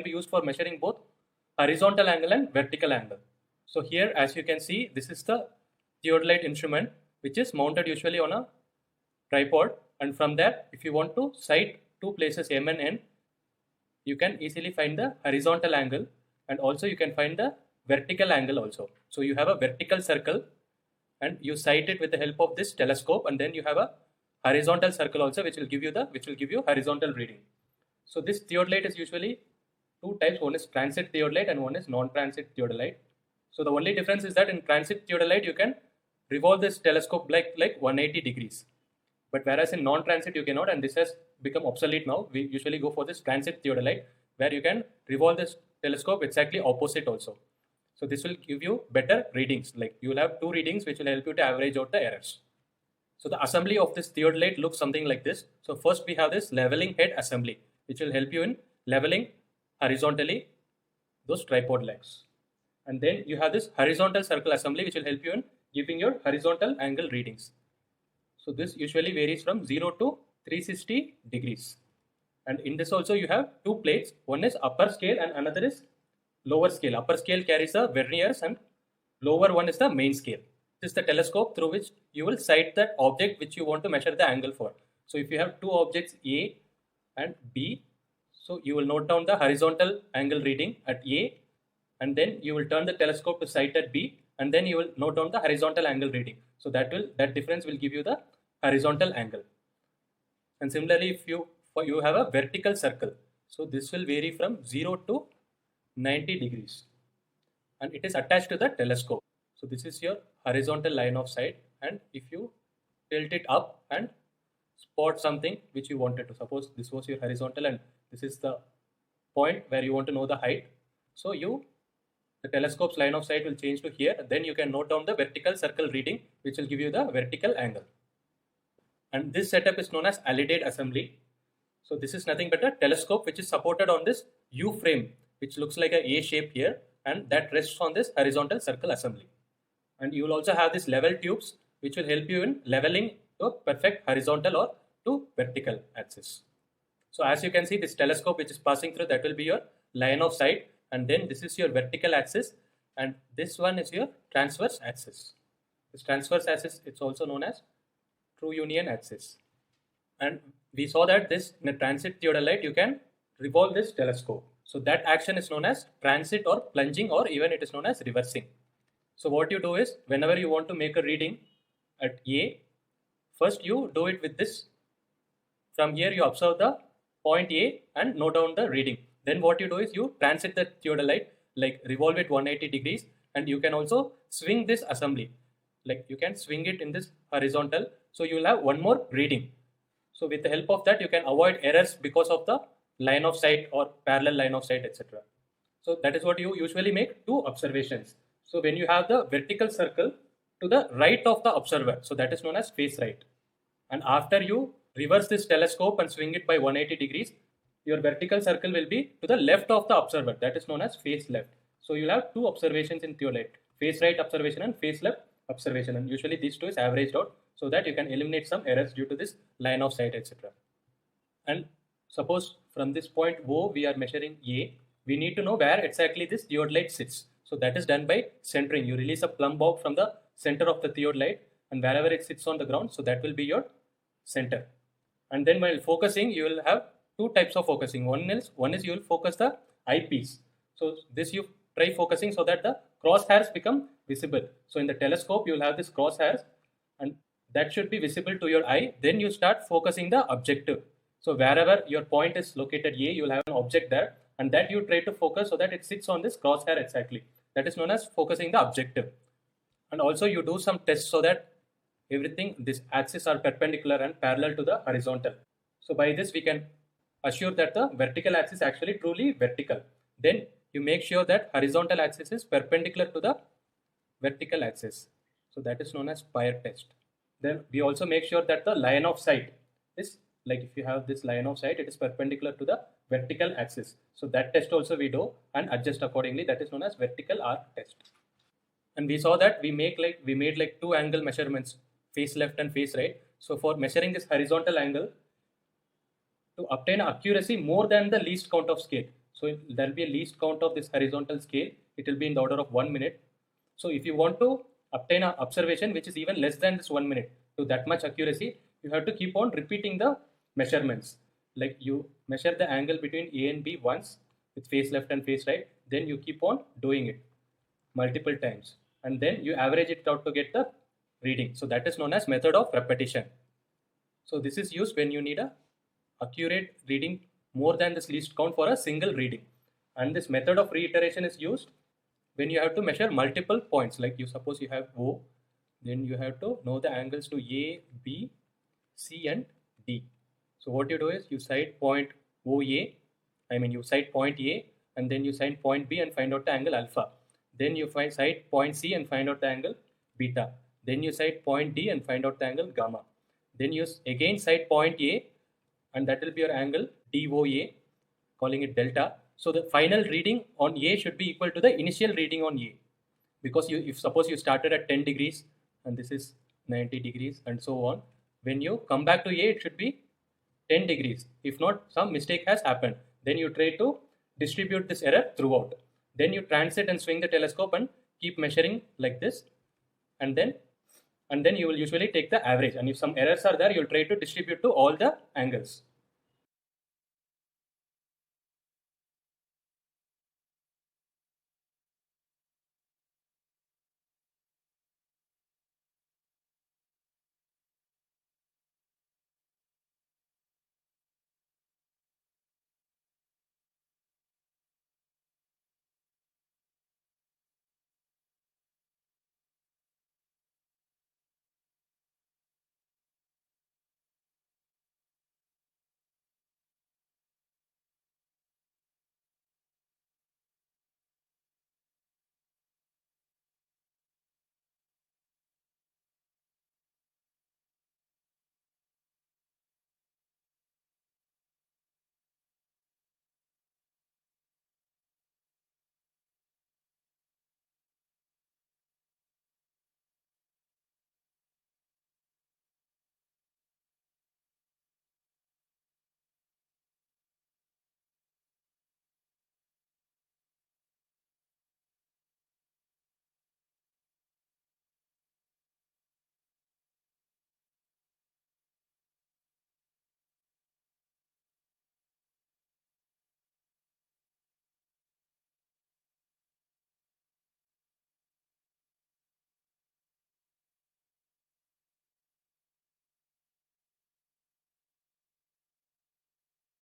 be used for measuring both horizontal angle and vertical angle. So here, as you can see, this is the theodolite instrument, which is mounted usually on a tripod, and from there, if you want to sight two places M and N, you can easily find the horizontal angle, and also you can find the vertical angle also. So you have a vertical circle and you sight it with the help of this telescope, and then you have a horizontal circle also, which will give you horizontal reading. So this theodolite is usually two types. One is transit theodolite and one is non-transit theodolite. So the only difference is that in transit theodolite you can revolve this telescope like 180 degrees. But whereas in non-transit you cannot, and this has become obsolete now. We usually go for this transit theodolite, where you can revolve this telescope exactly opposite also. So this will give you better readings. Like you will have two readings which will help you to average out the errors. So the assembly of this theodolite looks something like this. So first we have this leveling head assembly, which will help you in leveling horizontally those tripod legs. And then you have this horizontal circle assembly, which will help you in giving your horizontal angle readings. So this usually varies from 0 to 360 degrees. And in this also you have two plates. One is upper scale and another is lower scale. Upper scale carries the verniers and lower one is the main scale. This is the telescope through which you will sight that object which you want to measure the angle for. So if you have two objects A and B, so you will note down the horizontal angle reading at A, and then you will turn the telescope to sight at B, and then you will note down the horizontal angle reading. So that difference will give you the horizontal angle. And similarly, if you have a vertical circle, so this will vary from 0 to 90 degrees, and it is attached to the telescope. So this is your horizontal line of sight, and if you tilt it up and spot something which you wanted to, suppose this was your horizontal and this is the point where you want to know the height, so the telescope's line of sight will change to here. Then you can note down the vertical circle reading, which will give you the vertical angle. And this setup is known as Alidade assembly. So this is nothing but a telescope which is supported on this U frame, which looks like a A shape here, and that rests on this horizontal circle assembly. And you will also have these level tubes, which will help you in leveling to a perfect horizontal or to vertical axis. So as you can see, this telescope which is passing through, that will be your line of sight, and then this is your vertical axis, and this one is your transverse axis. This transverse axis, it's also known as true union axis. And we saw that this in a transit theodolite you can revolve this telescope. So that action is known as transit or plunging, or even it is known as reversing. So what you do is, whenever you want to make a reading at A, first you do it with this. From here you observe the point A and note down the reading. Then what you do is you transit the theodolite, like revolve it 180 degrees, and you can also swing this assembly. Like you can swing it in this horizontal, so you will have one more reading. So with the help of that, you can avoid errors because of the line of sight or parallel line of sight, etc. So that is what you usually make two observations. So when you have the vertical circle to the right of the observer, so that is known as face right. And after you reverse this telescope and swing it by 180 degrees, your vertical circle will be to the left of the observer, that is known as face left. So you'll have two observations in theodolite, face right observation and face left observation, and usually these two is averaged out so that you can eliminate some errors due to this line of sight, etc. And suppose from this point O we are measuring A, we need to know where exactly this theodolite sits. So that is done by centering. You release a plumb bob from the center of the theodolite, and wherever it sits on the ground, so that will be your center. And then while focusing, you will have two types of focusing. One is you will focus the eyepiece. So this you try focusing so that the crosshairs become visible. So in the telescope, you will have this crosshairs, and that should be visible to your eye. Then you start focusing the objective. So wherever your point is located A, you will have an object there, and that you try to focus so that it sits on this crosshair exactly. That is known as focusing the objective. And also you do some tests so that everything, this axis are perpendicular and parallel to the horizontal. So by this we can assure that the vertical axis is actually truly vertical. Then you make sure that horizontal axis is perpendicular to the vertical axis. So that is known as Spire test. Then we also make sure that the line of sight is, like if you have this line of sight, it is perpendicular to the vertical axis. So that test also we do and adjust accordingly. That is known as vertical arc test. And we saw that we made like two angle measurements, face left and face right. So for measuring this horizontal angle, to obtain accuracy more than the least count of scale, So there will be a least count of this horizontal scale. It will be in the order of 1 minute. So if you want to obtain an observation which is even less than this 1 minute to that much accuracy, you have to keep on repeating the measurements. Like you measure the angle between A and B once with face left and face right, then you keep on doing it multiple times, and then you average it out to get the reading. So that is known as method of repetition. So this is used when you need a accurate reading more than this least count for a single reading. And this method of reiteration is used when you have to measure multiple points. Like you suppose you have O, then you have to know the angles to A, B, C and D. So what you do is you cite point OA, you cite point A, and then you cite point B and find out the angle alpha. Then you cite point C and find out the angle beta. Then you cite point D and find out the angle gamma. Then you again cite point A, and that will be your angle DOA, calling it delta. So the final reading on A should be equal to the initial reading on A, because if suppose you started at 10 degrees and this is 90 degrees and so on, when you come back to A, it should be 10 degrees. If not, some mistake has happened. Then you try to distribute this error throughout. Then you transit and swing the telescope and keep measuring like this, and then you will usually take the average, and if some errors are there, you'll try to distribute to all the angles.